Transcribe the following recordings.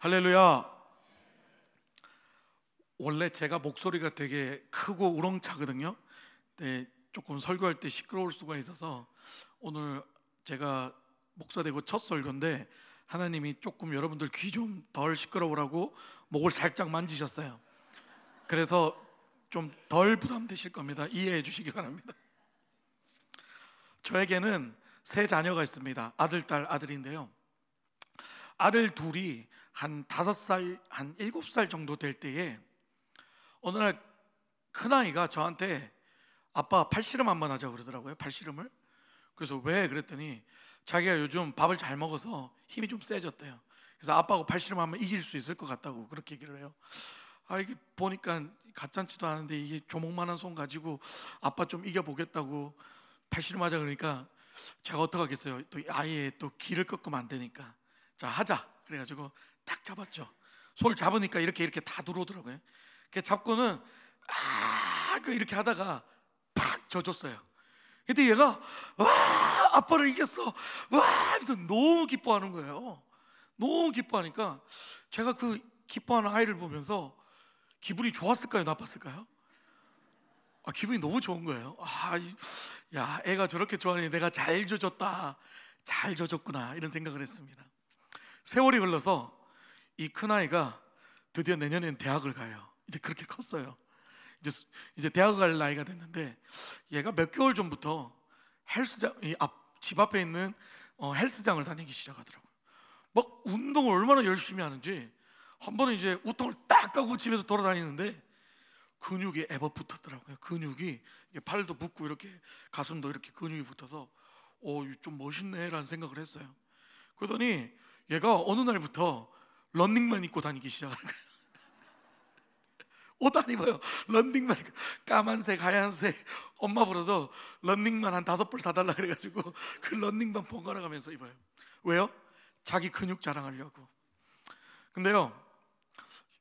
할렐루야. 원래 제가 목소리가 되게 크고 우렁차거든요. 근데 조금 설교할 때 시끄러울 수가 있어서 오늘 제가 목사되고 첫 설교인데 하나님이 조금 여러분들 귀 좀 덜 시끄러우라고 목을 살짝 만지셨어요. 그래서 좀 덜 부담되실 겁니다. 이해해 주시기 바랍니다. 저에게는 세 자녀가 있습니다. 아들, 딸, 아들인데요. 아들 둘이 한 5살, 한 7살 정도 될 때에 어느 날 큰아이가 저한테 아빠 팔씨름 한번 하자 그러더라고요. 팔씨름을. 그래서 왜? 그랬더니 자기가 요즘 밥을 잘 먹어서 힘이 좀 세졌대요. 그래서 아빠하고 팔씨름 하면 이길 수 있을 것 같다고 그렇게 얘기를 해요. 이게 보니까 가짠치도 않은데 이게 조목만한 손 가지고 아빠 좀 이겨보겠다고 팔씨름 하자 그러니까 제가 어떡하겠어요. 또 아이의 또 기를 꺾으면 안 되니까 자 하자 그래가지고 딱 잡았죠. 손을 잡으니까 이렇게 다 들어오더라고요. 그 잡고는 이렇게 하다가 팍 져줬어요. 근데 얘가 와 아빠를 이겼어 와 하면서 너무 기뻐하는 거예요. 너무 기뻐하니까 제가 그 기뻐하는 아이를 보면서 기분이 좋았을까요? 나빴을까요? 기분이 너무 좋은 거예요. 야 애가 저렇게 좋아하니 내가 잘 져줬다, 잘 져줬구나 이런 생각을 했습니다. 세월이 흘러서 이 큰아이가 드디어 내년엔 대학을 가요. 이제 그렇게 컸어요. 이제 대학을 갈 나이가 됐는데 얘가 몇 개월 전부터 헬스장, 집 앞에 있는 헬스장을 다니기 시작하더라고요. 막 운동을 얼마나 열심히 하는지 한 번은 이제 우통을 딱 까고 집에서 돌아다니는데 근육이 애버 붙었더라고요. 근육이 팔도 붙고 이렇게 가슴도 이렇게 근육이 붙어서 좀 멋있네라는 생각을 했어요. 그러더니 얘가 어느 날부터 런닝만 입고 다니기 시작하는 거예요. 옷 안 입어요. 런닝만 입고 까만색, 하얀색. 엄마 불러서 런닝만 한 5벌 사달라 그래가지고 그 런닝만 번갈아 가면서 입어요. 왜요? 자기 근육 자랑하려고. 근데요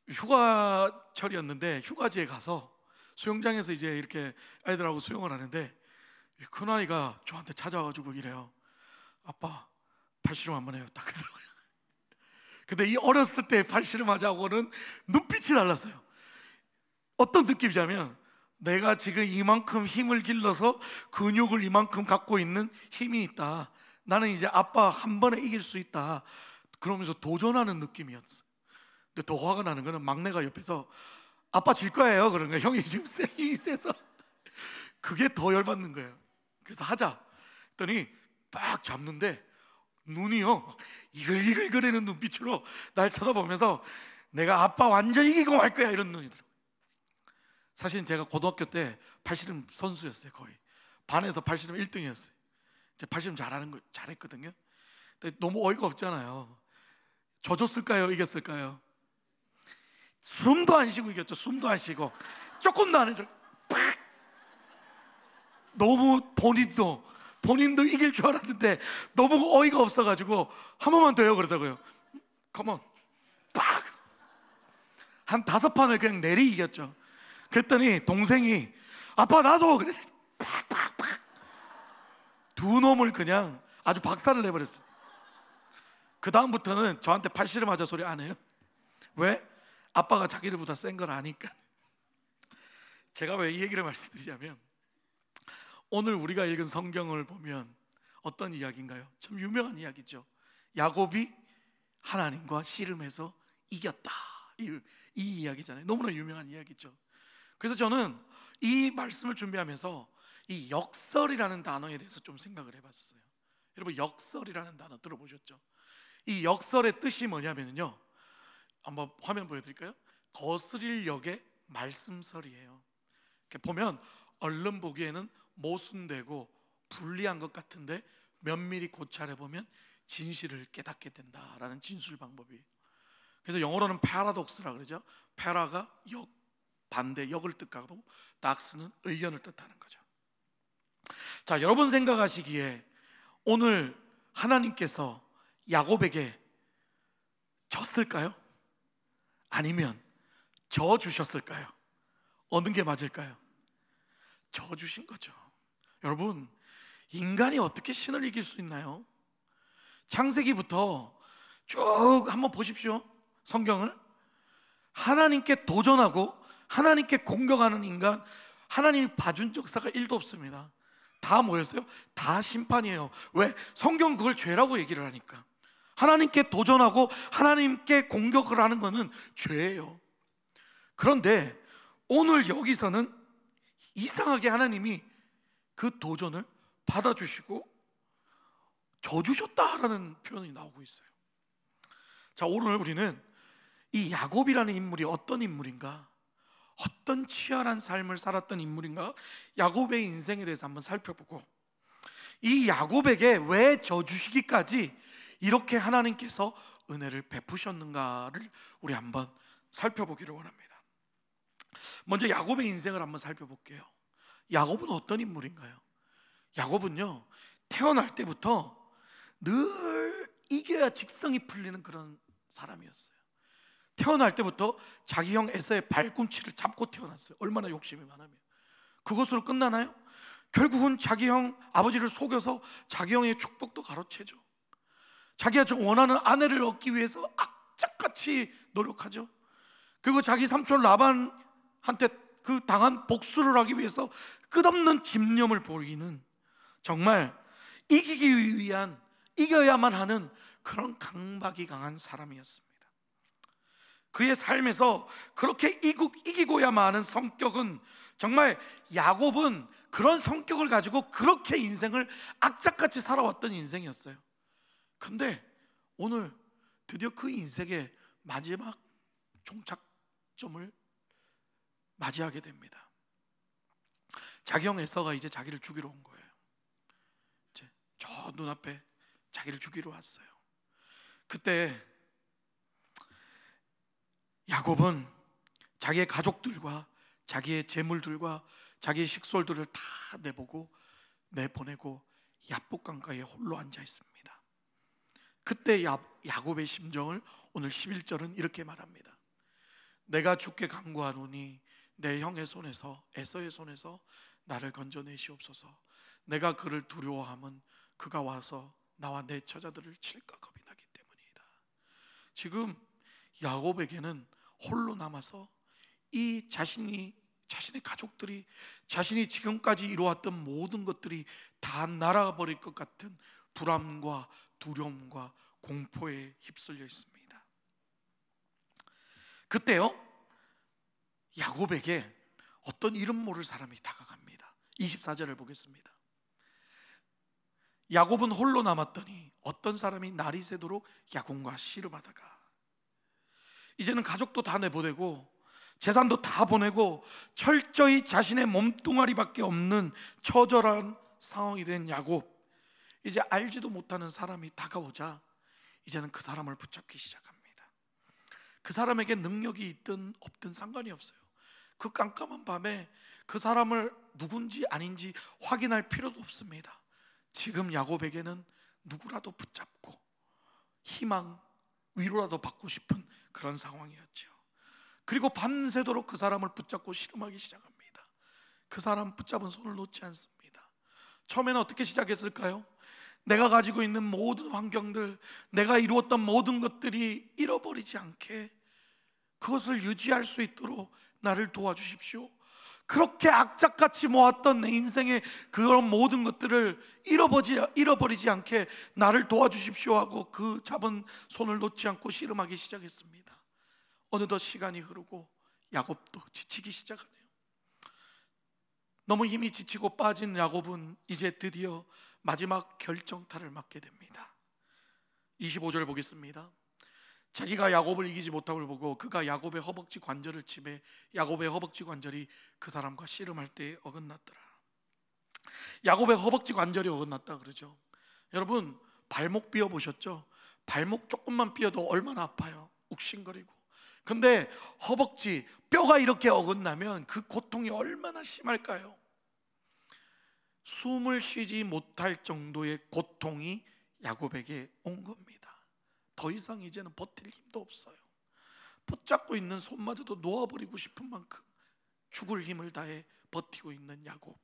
휴가철이었는데 휴가지에 가서 수영장에서 이제 이렇게 애들하고 수영을 하는데 큰아이가 저한테 찾아와가지고 이래요. 아빠 팔씨름 한번 해요. 딱 그러더라고요. 근데 이 어렸을 때 팔씨름 하자고는 눈빛이 달랐어요. 어떤 느낌이냐면 내가 지금 이만큼 힘을 길러서 근육을 이만큼 갖고 있는 힘이 있다. 나는 이제 아빠 한 번에 이길 수 있다. 그러면서 도전하는 느낌이었어요. 근데 더 화가 나는 거는 막내가 옆에서 아빠 질 거예요 그런 거예요. 형이 지금 힘이 세서. 그게 더 열받는 거예요. 그래서 하자 했더니 딱 잡는데 눈이요 이글이글거리는 눈빛으로 날 쳐다보면서 내가 아빠 완전 이기고 말 거야 이런 눈이 들어요. 사실 제가 고등학교 때 팔씨름 선수였어요. 거의 반에서 팔씨름 1등이었어요. 팔씨름 잘하는 거 잘했거든요. 근데 너무 어이가 없잖아요. 져줬을까요? 이겼을까요? 숨도 안 쉬고 이겼죠. 숨도 안 쉬고 조금도 안 해서 팍! 너무 본인도 이길 줄 알았는데 너무 어이가 없어가지고 한 번만 더요 그러더라고요. 컴온 팍! 한 5판을 그냥 내리 이겼죠. 그랬더니 동생이 아빠 나도 그래 팍팍팍 두 놈을 그냥 아주 박살을 내버렸어요. 그 다음부터는 저한테 팔씨름 하자 소리 안 해요. 왜? 아빠가 자기들보다 센 걸 아니까. 제가 왜 이 얘기를 말씀드리냐면 오늘 우리가 읽은 성경을 보면 어떤 이야기인가요? 참 유명한 이야기죠. 야곱이 하나님과 씨름해서 이겼다. 이 이야기잖아요. 너무나 유명한 이야기죠. 그래서 저는 이 말씀을 준비하면서 이 역설이라는 단어에 대해서 좀 생각을 해봤어요. 여러분 역설이라는 단어 들어보셨죠? 이 역설의 뜻이 뭐냐면요, 한번 화면 보여드릴까요? 거스릴 역의 말씀설이에요. 이렇게 보면 얼른 보기에는 모순되고 불리한 것 같은데 면밀히 고찰해 보면 진실을 깨닫게 된다라는 진술 방법이. 그래서 영어로는 paradox라 그러죠. para가 역, 반대 역을 뜻하고 닥스는 의견을 뜻하는 거죠. 자, 여러분 생각하시기에 오늘 하나님께서 야곱에게 졌을까요? 아니면 져 주셨을까요? 어느 게 맞을까요? 져 주신 거죠. 여러분, 인간이 어떻게 신을 이길 수 있나요? 창세기부터 쭉 한번 보십시오. 성경을? 하나님께 도전하고 하나님께 공격하는 인간, 하나님이 봐준 역사가 1도 없습니다. 다 뭐였어요? 다 심판이에요. 왜? 성경 그걸 죄라고 얘기를 하니까. 하나님께 도전하고 하나님께 공격을 하는 것은 죄예요. 그런데 오늘 여기서는 이상하게 하나님이 그 도전을 받아주시고 져주셨다라는 표현이 나오고 있어요. 자, 오늘 우리는 이 야곱이라는 인물이 어떤 인물인가, 어떤 치열한 삶을 살았던 인물인가, 야곱의 인생에 대해서 한번 살펴보고, 이 야곱에게 왜 져주시기까지 이렇게 하나님께서 은혜를 베푸셨는가를 우리 한번 살펴보기를 원합니다. 먼저 야곱의 인생을 한번 살펴볼게요. 야곱은 어떤 인물인가요? 야곱은요, 태어날 때부터 늘 이겨야 직성이 풀리는 그런 사람이었어요. 태어날 때부터 자기 형 에서의 발꿈치를 잡고 태어났어요. 얼마나 욕심이 많으면. 그것으로 끝나나요? 결국은 자기 형 아버지를 속여서 자기 형의 축복도 가로채죠. 자기가 원하는 아내를 얻기 위해서 악착같이 노력하죠. 그리고 자기 삼촌 라반한테 그 당한 복수를 하기 위해서 끝없는 집념을 보이는, 정말 이기기 위한, 이겨야만 하는 그런 강박이 강한 사람이었습니다. 그의 삶에서 그렇게 이기고야만 하는 성격은, 정말 야곱은 그런 성격을 가지고 그렇게 인생을 악착같이 살아왔던 인생이었어요. 근데 오늘 드디어 그 인생의 마지막 종착점을 맞이하게 됩니다. 자기 형 에서가 이제 자기를 죽이러 온 거예요. 이제 저 눈앞에 자기를 죽이러 왔어요. 그때 야곱은 자기의 가족들과 자기의 재물들과 자기의 식솔들을 다 내보내고 야복 강가에 홀로 앉아 있습니다. 그때 야곱의 심정을 오늘 11절은 이렇게 말합니다. 내가 죽게 간구하노니 내 형의 손에서, 에서의 손에서 나를 건져내시옵소서. 내가 그를 두려워함은 그가 와서 나와 내 처자들을 칠까 겁이 나기 때문이다. 지금 야곱에게는 홀로 남아서 이 자신의 가족들이, 자신이 지금까지 이루어왔던 모든 것들이 다 날아버릴 것 같은 불안과 두려움과 공포에 휩쓸려 있습니다. 그때요, 야곱에게 어떤 이름 모를 사람이 다가갑니다. 24절을 보겠습니다. 야곱은 홀로 남았더니 어떤 사람이 날이 새도록 야곱과 씨름하다가, 이제는 가족도 다 내보내고 재산도 다 보내고 철저히 자신의 몸뚱아리밖에 없는 처절한 상황이 된 야곱, 이제 알지도 못하는 사람이 다가오자 이제는 그 사람을 붙잡기 시작합니다. 그 사람에게 능력이 있든 없든 상관이 없어요. 그 깜깜한 밤에 그 사람을 누군지 아닌지 확인할 필요도 없습니다. 지금 야곱에게는 누구라도 붙잡고 희망, 위로라도 받고 싶은 그런 상황이었죠. 그리고 밤새도록 그 사람을 붙잡고 씨름하기 시작합니다. 그 사람 붙잡은 손을 놓지 않습니다. 처음에는 어떻게 시작했을까요? 내가 가지고 있는 모든 환경들, 내가 이루었던 모든 것들이 잃어버리지 않게 그것을 유지할 수 있도록 나를 도와주십시오. 그렇게 악착같이 모았던 내 인생의 그런 모든 것들을 잃어버리지 않게 나를 도와주십시오 하고 그 잡은 손을 놓지 않고 씨름하기 시작했습니다. 어느덧 시간이 흐르고 야곱도 지치기 시작하네요. 너무 힘이 지치고 빠진 야곱은 이제 드디어 마지막 결정타를 맞게 됩니다. 25절 보겠습니다. 자기가 야곱을 이기지 못함을 보고 그가 야곱의 허벅지 관절을 치매 야곱의 허벅지 관절이 그 사람과 씨름할 때 어긋났더라. 야곱의 허벅지 관절이 어긋났다 그러죠. 여러분, 발목 삐어 보셨죠? 발목 조금만 삐어도 얼마나 아파요. 욱신거리고. 근데 허벅지 뼈가 이렇게 어긋나면 그 고통이 얼마나 심할까요? 숨을 쉬지 못할 정도의 고통이 야곱에게 온 겁니다. 더 이상 이제는 버틸 힘도 없어요. 붙잡고 있는 손마저도 놓아버리고 싶은 만큼 죽을 힘을 다해 버티고 있는 야곱.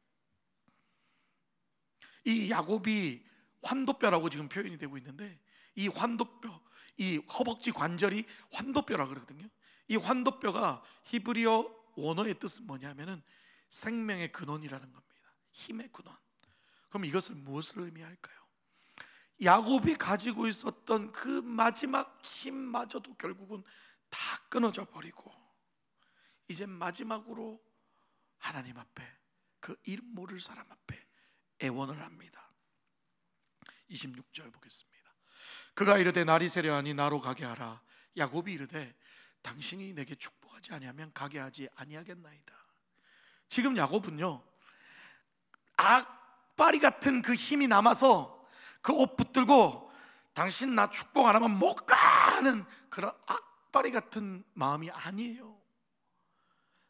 이 야곱이 환도뼈라고 지금 표현이 되고 있는데, 이 환도뼈, 이 허벅지 관절이 환도뼈라 그러거든요. 이 환도뼈가 히브리어 원어의 뜻은 뭐냐면은 생명의 근원이라는 겁니다. 힘의 근원. 그럼 이것을 무엇을 의미할까요? 야곱이 가지고 있었던 그 마지막 힘마저도 결국은 다 끊어져 버리고 이제 마지막으로 하나님 앞에, 그 이름 모를 사람 앞에 애원을 합니다. 26절 보겠습니다. 그가 이르되 날이 세려하니 나로 가게 하라. 야곱이 이르되 당신이 내게 축복하지 아니하면 가게 하지 아니하겠나이다. 지금 야곱은요, 악바리 같은 그 힘이 남아서 그 옷 붙들고 당신 나 축복 안 하면 못 가 하는 그런 악바리 같은 마음이 아니에요.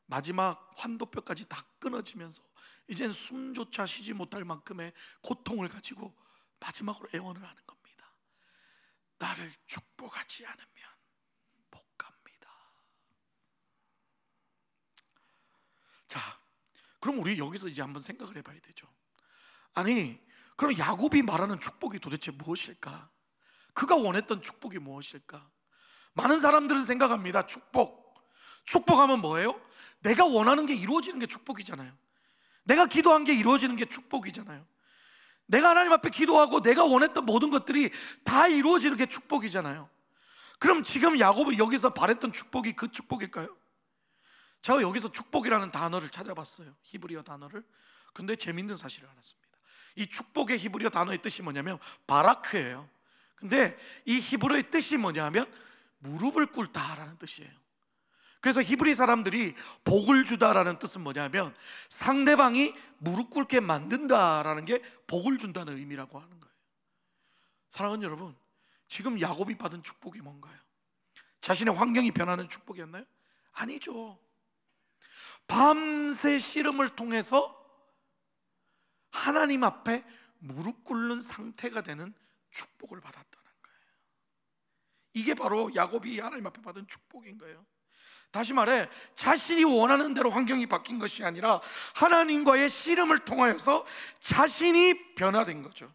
마지막 환도뼈까지 다 끊어지면서 이젠 숨조차 쉬지 못할 만큼의 고통을 가지고 마지막으로 애원을 하는 겁니다. 나를 축복하지 않으면 못 갑니다. 자, 그럼 우리 여기서 이제 한번 생각을 해봐야 되죠. 아니, 그럼 야곱이 말하는 축복이 도대체 무엇일까? 그가 원했던 축복이 무엇일까? 많은 사람들은 생각합니다. 축복하면 뭐예요? 내가 원하는 게 이루어지는 게 축복이잖아요. 내가 기도한 게 이루어지는 게 축복이잖아요. 내가 하나님 앞에 기도하고 내가 원했던 모든 것들이 다 이루어지는 게 축복이잖아요. 그럼 지금 야곱이 여기서 바랬던 축복이 그 축복일까요? 제가 여기서 축복이라는 단어를 찾아봤어요. 히브리어 단어를. 근데 재밌는 사실을 알았습니다. 이 축복의 히브리어 단어의 뜻이 뭐냐면 바라크예요. 근데 이 히브리어의 뜻이 뭐냐면 무릎을 꿇다라는 뜻이에요. 그래서 히브리 사람들이 복을 주다라는 뜻은 뭐냐면 상대방이 무릎 꿇게 만든다라는 게 복을 준다는 의미라고 하는 거예요. 사랑하는 여러분, 지금 야곱이 받은 축복이 뭔가요? 자신의 환경이 변하는 축복이었나요? 아니죠. 밤새 씨름을 통해서 하나님 앞에 무릎 꿇는 상태가 되는 축복을 받았다는 거예요. 이게 바로 야곱이 하나님 앞에 받은 축복인 거예요. 다시 말해, 자신이 원하는 대로 환경이 바뀐 것이 아니라 하나님과의 씨름을 통하여서 자신이 변화된 거죠.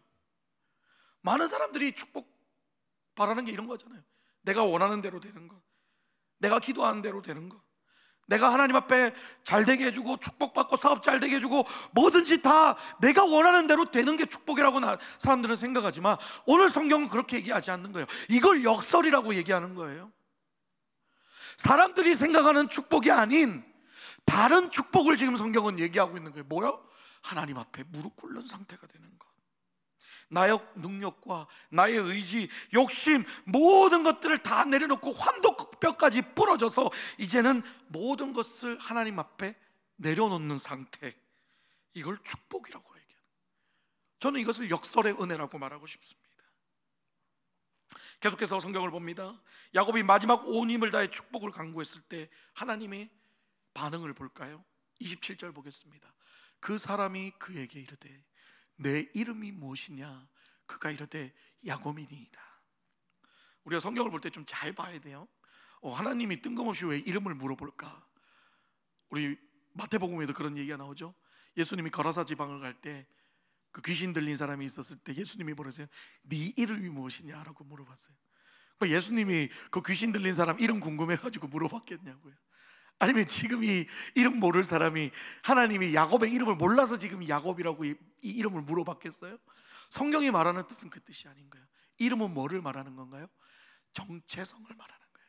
많은 사람들이 축복 바라는 게 이런 거잖아요. 내가 원하는 대로 되는 것, 내가 기도하는 대로 되는 것, 내가 하나님 앞에 잘 되게 해주고 축복받고 사업 잘 되게 해주고 뭐든지 다 내가 원하는 대로 되는 게 축복이라고 사람들은 생각하지만 오늘 성경은 그렇게 얘기하지 않는 거예요. 이걸 역설이라고 얘기하는 거예요. 사람들이 생각하는 축복이 아닌 다른 축복을 지금 성경은 얘기하고 있는 거예요. 뭐요? 하나님 앞에 무릎 꿇는 상태가 되는 것. 나의 능력과 나의 의지, 욕심, 모든 것들을 다 내려놓고 환도뼈까지 부러져서 이제는 모든 것을 하나님 앞에 내려놓는 상태, 이걸 축복이라고 얘기해요. 저는 이것을 역설의 은혜라고 말하고 싶습니다. 계속해서 성경을 봅니다. 야곱이 마지막 온 힘을 다해 축복을 강구했을 때 하나님의 반응을 볼까요? 27절 보겠습니다. 그 사람이 그에게 이르되 내 이름이 무엇이냐? 그가 이르되 야곱이니이다. 우리가 성경을 볼 때 좀 잘 봐야 돼요. 하나님이 뜬금없이 왜 이름을 물어볼까? 우리 마태복음에도 그런 얘기가 나오죠. 예수님이 거라사 지방을 갈 때 그 귀신 들린 사람이 있었을 때 예수님이 뭐라세요? 네 이름이 무엇이냐라고 물어봤어요. 예수님이 그 귀신 들린 사람 이름 궁금해가지고 물어봤겠냐고요. 아니면 지금 이 이름 모를 사람이 하나님이 야곱의 이름을 몰라서 지금 야곱이라고 이 이름을 물어봤겠어요? 성경이 말하는 뜻은 그 뜻이 아닌 거예요. 이름은 뭐를 말하는 건가요? 정체성을 말하는 거예요.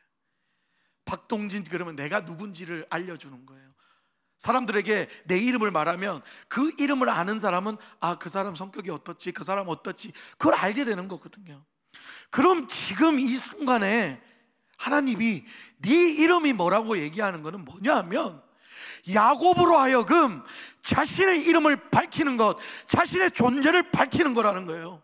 박동진 그러면 내가 누군지를 알려주는 거예요. 사람들에게 내 이름을 말하면 그 이름을 아는 사람은 그 사람 성격이 어떻지, 그 사람 어떻지, 그걸 알게 되는 거거든요. 그럼 지금 이 순간에 하나님이 네 이름이 뭐라고 얘기하는 것은 뭐냐면 야곱으로 하여금 자신의 이름을 밝히는 것, 자신의 존재를 밝히는 거라는 거예요.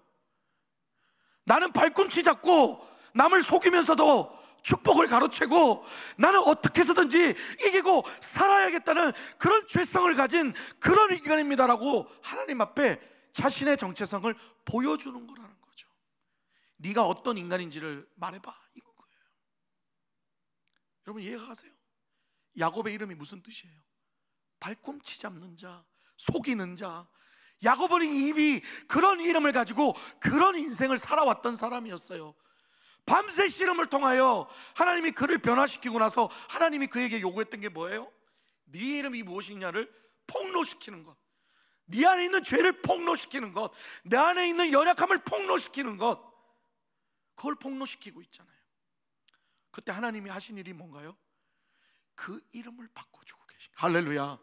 나는 발꿈치 잡고 남을 속이면서도 축복을 가로채고 나는 어떻게 해서든지 이기고 살아야겠다는 그런 죄성을 가진 그런 인간입니다라고 하나님 앞에 자신의 정체성을 보여주는 거라는 거죠. 네가 어떤 인간인지를 말해봐, 이건 거예요. 여러분 이해가 가세요? 야곱의 이름이 무슨 뜻이에요? 발꿈치 잡는 자, 속이는 자. 야곱은 이미 그런 이름을 가지고 그런 인생을 살아왔던 사람이었어요. 밤새 씨름을 통하여 하나님이 그를 변화시키고 나서 하나님이 그에게 요구했던 게 뭐예요? 네 이름이 무엇이냐를 폭로시키는 것, 네 안에 있는 죄를 폭로시키는 것, 내 안에 있는 연약함을 폭로시키는 것, 그걸 폭로시키고 있잖아요. 그때 하나님이 하신 일이 뭔가요? 그 이름을 바꿔주고 계신 거예요. 할렐루야.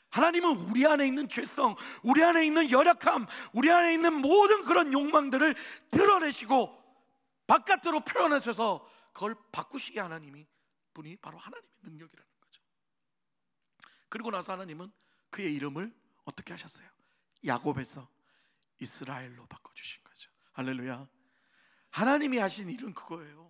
하나님은 우리 안에 있는 죄성, 우리 안에 있는 연약함, 우리 안에 있는 모든 그런 욕망들을 드러내시고 바깥으로 표현하셔서 그걸 바꾸시게 하나님이 분이 바로 하나님의 능력이라는 거죠. 그리고 나서 하나님은 그의 이름을 어떻게 하셨어요? 야곱에서 이스라엘로 바꿔주신 거죠. 할렐루야. 하나님이 하신 일은 그거예요.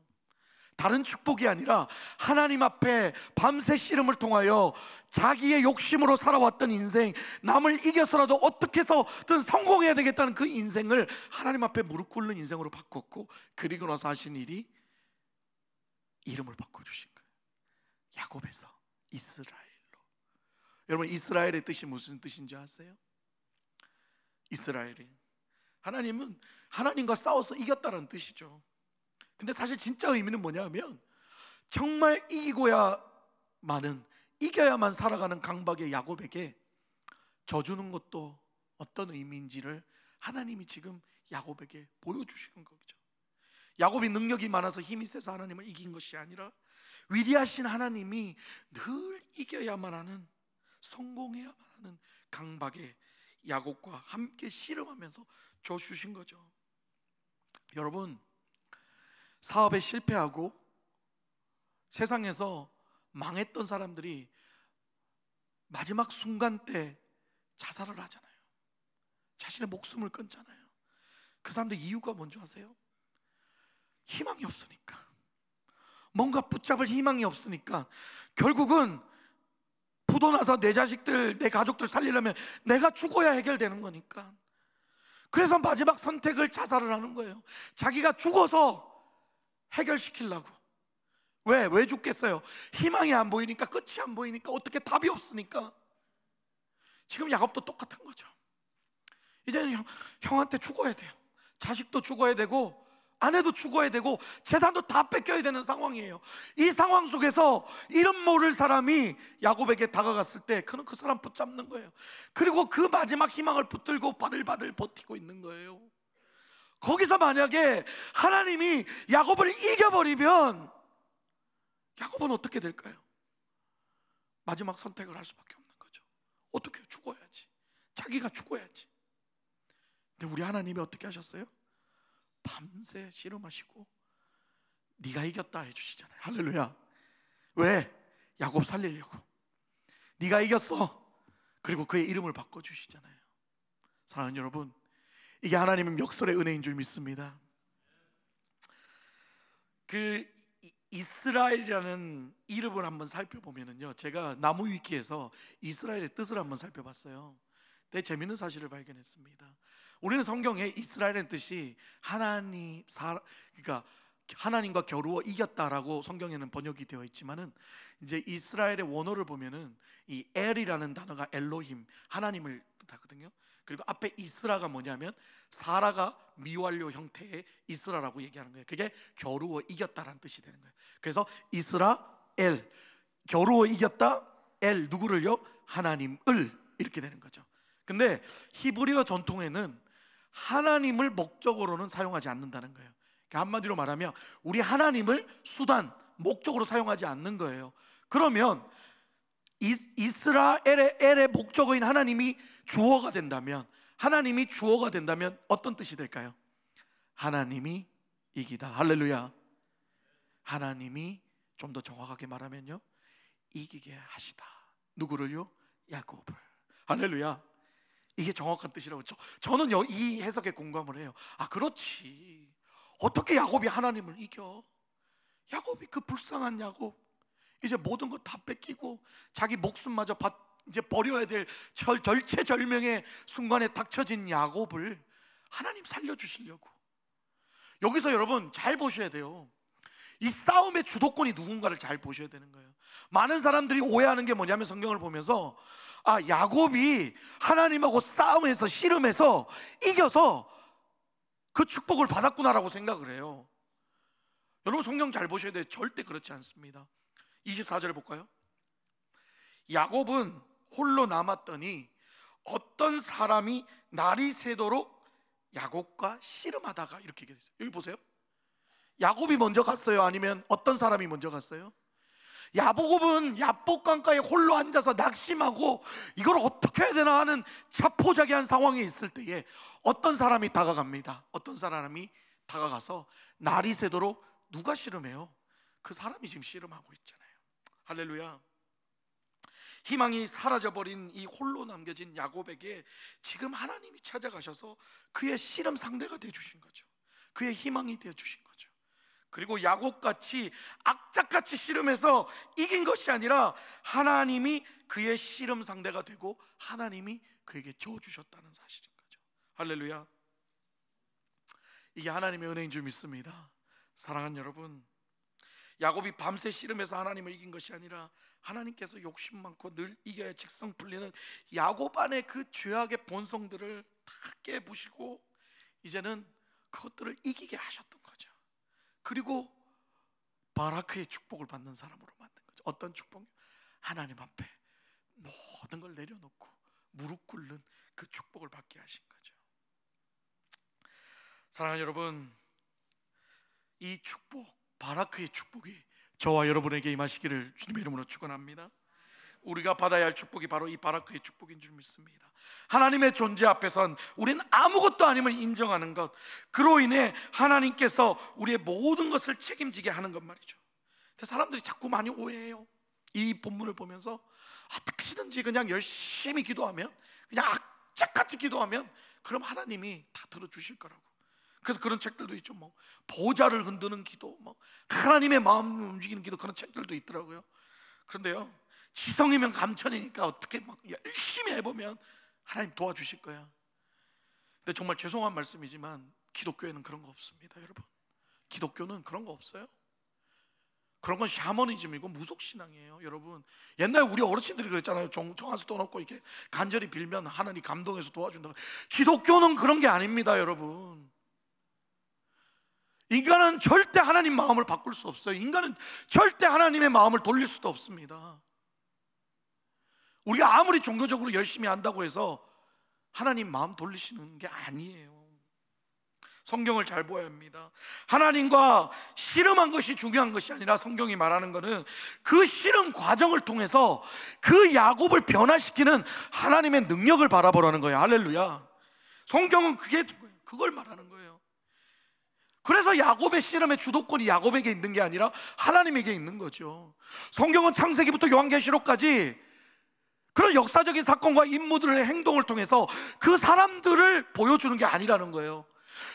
다른 축복이 아니라 하나님 앞에 밤새 씨름을 통하여 자기의 욕심으로 살아왔던 인생, 남을 이겨서라도 어떻게 해서든 성공해야 되겠다는 그 인생을 하나님 앞에 무릎 꿇는 인생으로 바꿨고, 그리고 나서 하신 일이 이름을 바꿔주신 거예요. 야곱에서 이스라엘로. 여러분, 이스라엘의 뜻이 무슨 뜻인지 아세요? 이스라엘이 하나님은 하나님과 싸워서 이겼다는 뜻이죠. 근데 사실 진짜 의미는 뭐냐면 정말 이겨야만 살아가는 강박의 야곱에게 져주는 것도 어떤 의미인지를 하나님이 지금 야곱에게 보여주시는 거죠. 야곱이 능력이 많아서 힘이 세서 하나님을 이긴 것이 아니라 위대하신 하나님이 늘 이겨야만 하는, 성공해야만 하는 강박의 야곱과 함께 씨름하면서 줘주신 거죠. 여러분, 사업에 실패하고 세상에서 망했던 사람들이 마지막 순간 때 자살을 하잖아요. 자신의 목숨을 끊잖아요. 그 사람들 이유가 뭔지 아세요? 희망이 없으니까, 뭔가 붙잡을 희망이 없으니까. 결국은 부도 나서 내 자식들, 내 가족들 살리려면 내가 죽어야 해결되는 거니까. 그래서 마지막 선택을 자살을 하는 거예요. 자기가 죽어서 해결시키려고. 왜 죽겠어요? 희망이 안 보이니까, 끝이 안 보이니까, 어떻게 답이 없으니까. 지금 야곱도 똑같은 거죠. 이제는 형한테 죽어야 돼요. 자식도 죽어야 되고 아내도 죽어야 되고 재산도 다 뺏겨야 되는 상황이에요. 이 상황 속에서 이름 모를 사람이 야곱에게 다가갔을 때 그는 그 사람 붙잡는 거예요. 그리고 그 마지막 희망을 붙들고 바들바들 버티고 있는 거예요. 거기서 만약에 하나님이 야곱을 이겨버리면 야곱은 어떻게 될까요? 마지막 선택을 할 수밖에 없는 거죠. 어떻게 죽어야지, 자기가 죽어야지. 근데 우리 하나님이 어떻게 하셨어요? 밤새 씨름하시고 네가 이겼다 해주시잖아요. 할렐루야. 왜? 야곱 살리려고. 네가 이겼어. 그리고 그의 이름을 바꿔주시잖아요. 사랑하는 여러분, 이게 하나님의 역설의 은혜인 줄 믿습니다. 그 이스라엘이라는 이름을 한번 살펴보면은요, 제가 나무 위키에서 이스라엘의 뜻을 한번 살펴봤어요. 되게 재밌는 사실을 발견했습니다. 우리는 성경에 이스라엘의 뜻이 그러니까 하나님과 겨루어 이겼다라고 성경에는 번역이 되어 있지만은, 이제 이스라엘의 원어를 보면은 이 엘이라는 단어가 엘로힘, 하나님을 뜻하거든요. 그리고 앞에 이스라가 뭐냐면 사라가 미완료 형태의 이스라라고 얘기하는 거예요. 그게 겨루어 이겼다라는 뜻이 되는 거예요. 그래서 이스라엘, 겨루어 이겼다, 엘, 누구를요? 하나님을, 이렇게 되는 거죠. 근데 히브리어 전통에는 하나님을 목적으로는 사용하지 않는다는 거예요. 그러니까 한마디로 말하면 우리 하나님을 수단, 목적으로 사용하지 않는 거예요. 그러면 이스라엘의 엘의 목적어인 하나님이 주어가 된다면, 하나님이 주어가 된다면 어떤 뜻이 될까요? 하나님이 이기다. 할렐루야. 하나님이 좀 더 정확하게 말하면요, 이기게 하시다. 누구를요? 야곱을. 할렐루야. 이게 정확한 뜻이라고. 저는 이 해석에 공감을 해요. 아, 그렇지. 어떻게 야곱이 하나님을 이겨? 야곱이, 그 불쌍한 야곱, 이제 모든 것 다 뺏기고 자기 목숨마저 이제 버려야 될 절체절명의 순간에 닥쳐진 야곱을 하나님 살려주시려고. 여기서 여러분 잘 보셔야 돼요. 이 싸움의 주도권이 누군가를 잘 보셔야 되는 거예요. 많은 사람들이 오해하는 게 뭐냐면, 성경을 보면서 야곱이 하나님하고 싸움에서, 씨름해서 이겨서 그 축복을 받았구나라고 생각을 해요. 여러분 성경 잘 보셔야 돼요. 절대 그렇지 않습니다. 24절 볼까요? 야곱은 홀로 남았더니 어떤 사람이 날이 새도록 야곱과 씨름하다가, 이렇게 얘기했어요. 여기 보세요. 야곱이 먼저 갔어요? 아니면 어떤 사람이 먼저 갔어요? 야곱은 야복강가에 홀로 앉아서 낙심하고 이걸 어떻게 해야 되나 하는 자포자기한 상황에 있을 때에 어떤 사람이 다가갑니다. 어떤 사람이 다가가서 날이 새도록 누가 씨름해요? 그 사람이 지금 씨름하고 있잖아요. 할렐루야. 희망이 사라져버린 이 홀로 남겨진 야곱에게 지금 하나님이 찾아가셔서 그의 씨름 상대가 되어주신 거죠. 그의 희망이 되어주신 거죠. 그리고 야곱같이 악착같이 씨름해서 이긴 것이 아니라 하나님이 그의 씨름 상대가 되고 하나님이 그에게 저어주셨다는 사실인 거죠. 할렐루야. 이게 하나님의 은혜인 줄 믿습니다. 사랑하는 여러분, 야곱이 밤새 씨름해서 하나님을 이긴 것이 아니라 하나님께서 욕심 많고 늘 이겨야 직성 풀리는 야곱 안의 그 죄악의 본성들을 다 깨부시고 이제는 그것들을 이기게 하셨던 거죠. 그리고 바라크의 축복을 받는 사람으로 만든 거죠. 어떤 축복이요? 하나님 앞에 모든 걸 내려놓고 무릎 꿇는 그 축복을 받게 하신 거죠. 사랑하는 여러분, 이 축복, 바라크의 축복이 저와 여러분에게 임하시기를 주님의 이름으로 축원합니다. 우리가 받아야 할 축복이 바로 이 바라크의 축복인 줄 믿습니다. 하나님의 존재 앞에선 우리는 아무것도 아님을 인정하는 것, 그로 인해 하나님께서 우리의 모든 것을 책임지게 하는 것 말이죠. 근데 사람들이 자꾸 많이 오해해요. 이 본문을 보면서 어떻게든지 그냥 열심히 기도하면, 그냥 악착같이 기도하면 그럼 하나님이 다 들어주실 거라고. 그래서 그런 책들도 있죠. 뭐 보좌를 흔드는 기도, 뭐 하나님의 마음을 움직이는 기도, 그런 책들도 있더라고요. 그런데요, 지성이면 감천이니까 어떻게 막 열심히 해보면 하나님 도와주실 거야. 근데 정말 죄송한 말씀이지만 기독교에는 그런 거 없습니다, 여러분. 기독교는 그런 거 없어요. 그런 건 샤머니즘이고 무속신앙이에요, 여러분. 옛날에 우리 어르신들이 그랬잖아요. 정한수 떠놓고 이렇게 간절히 빌면 하나님 감동해서 도와준다고. 기독교는 그런 게 아닙니다, 여러분. 인간은 절대 하나님 마음을 바꿀 수 없어요. 인간은 절대 하나님의 마음을 돌릴 수도 없습니다. 우리가 아무리 종교적으로 열심히 한다고 해서 하나님 마음 돌리시는 게 아니에요. 성경을 잘 보아야 합니다. 하나님과 씨름한 것이 중요한 것이 아니라 성경이 말하는 것은 그 씨름 과정을 통해서 그 야곱을 변화시키는 하나님의 능력을 바라보라는 거예요. 할렐루야. 성경은 그걸 말하는 거예요. 그래서 야곱의 씨름의 주도권이 야곱에게 있는 게 아니라 하나님에게 있는 거죠. 성경은 창세기부터 요한계시록까지 그런 역사적인 사건과 인물들의 행동을 통해서 그 사람들을 보여주는 게 아니라는 거예요.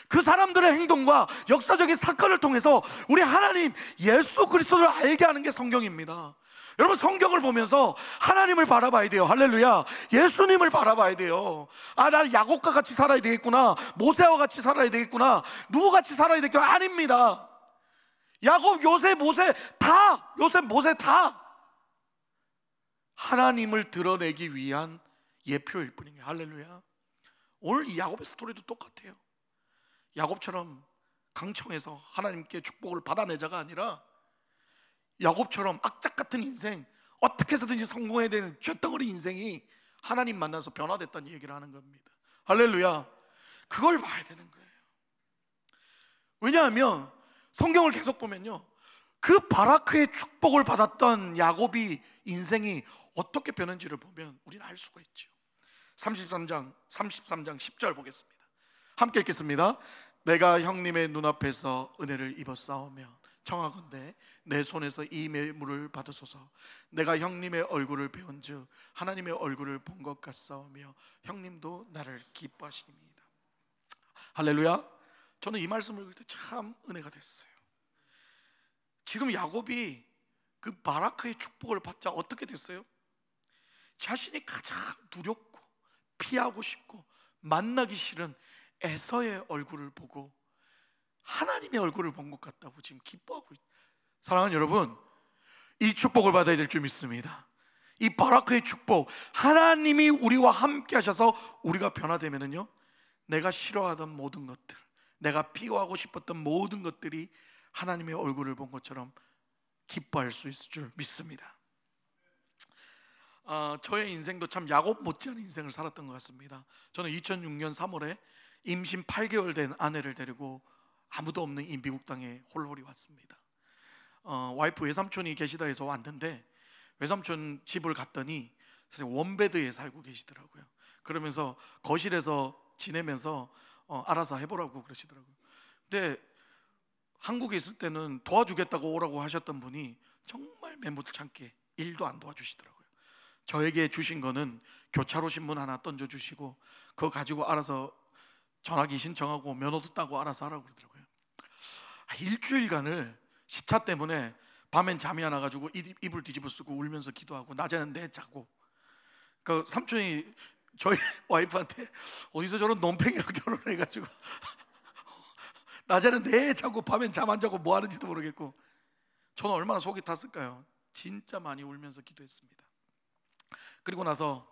그 사람들의 행동과 역사적인 사건을 통해서 우리 하나님 예수 그리스도를 알게 하는 게 성경입니다. 여러분, 성경을 보면서 하나님을 바라봐야 돼요. 할렐루야. 예수님을 바라봐야 돼요. 아, 나는 야곱과 같이 살아야 되겠구나, 모세와 같이 살아야 되겠구나, 누구같이 살아야 되겠구나. 아닙니다. 야곱, 요셉, 모세 다 하나님을 드러내기 위한 예표일 뿐입니다. 할렐루야. 오늘 이 야곱의 스토리도 똑같아요. 야곱처럼 강청해서 하나님께 축복을 받아내자가 아니라 야곱처럼 악착 같은 인생, 어떻게 해서든지 성공해야 되는 쇳덩어리 인생이 하나님 만나서 변화됐다는 얘기를 하는 겁니다. 할렐루야. 그걸 봐야 되는 거예요. 왜냐하면 성경을 계속 보면요, 그 바라크의 축복을 받았던 야곱이 인생이 어떻게 변한지를 보면 우리는 알 수가 있죠. 33장 10절 보겠습니다. 함께 읽겠습니다. 내가 형님의 눈앞에서 은혜를 입었사오며 청하건대 내 손에서 이 매물을 받으소서. 내가 형님의 얼굴을 배운즉 하나님의 얼굴을 본 것 같사오며 형님도 나를 기뻐하시니이다. 할렐루야. 저는 이 말씀을 읽을 때 참 은혜가 됐어요. 지금 야곱이 그 바라크의 축복을 받자 어떻게 됐어요? 자신이 가장 두렵고 피하고 싶고 만나기 싫은 에서의 얼굴을 보고 하나님의 얼굴을 본 것 같다고 지금 기뻐하고 있어요. 사랑하는 여러분, 이 축복을 받아야 될 줄 믿습니다. 이 바라크의 축복, 하나님이 우리와 함께 하셔서 우리가 변화되면은요, 내가 싫어하던 모든 것들, 내가 피하고 싶었던 모든 것들이 하나님의 얼굴을 본 것처럼 기뻐할 수 있을 줄 믿습니다. 저의 인생도 참 야곱 못지않은 인생을 살았던 것 같습니다. 저는 2006년 3월에 임신 8개월 된 아내를 데리고 아무도 없는 이 미국 땅에 홀홀이 왔습니다. 와이프 외삼촌이 계시다 해서 왔는데, 외삼촌 집을 갔더니 원베드에 살고 계시더라고요. 그러면서 거실에서 지내면서 알아서 해보라고 그러시더라고요. 근데 한국에 있을 때는 도와주겠다고 오라고 하셨던 분이 정말 매몰찮게 일도 안 도와주시더라고요. 저에게 주신 거는 교차로 신문 하나 던져주시고 그거 가지고 알아서 전화기 신청하고 면허도 따고 알아서 하라고 그러더라고요. 일주일간을 시차 때문에 밤엔 잠이 안 와가지고 이불 뒤집어 쓰고 울면서 기도하고 낮에는 내 자고, 그 삼촌이 저희 와이프한테 어디서 저런 논팽이랑 결혼해가지고 낮에는 내 자고 밤엔 잠 안 자고 뭐 하는지도 모르겠고, 저는 얼마나 속이 탔을까요? 진짜 많이 울면서 기도했습니다. 그리고 나서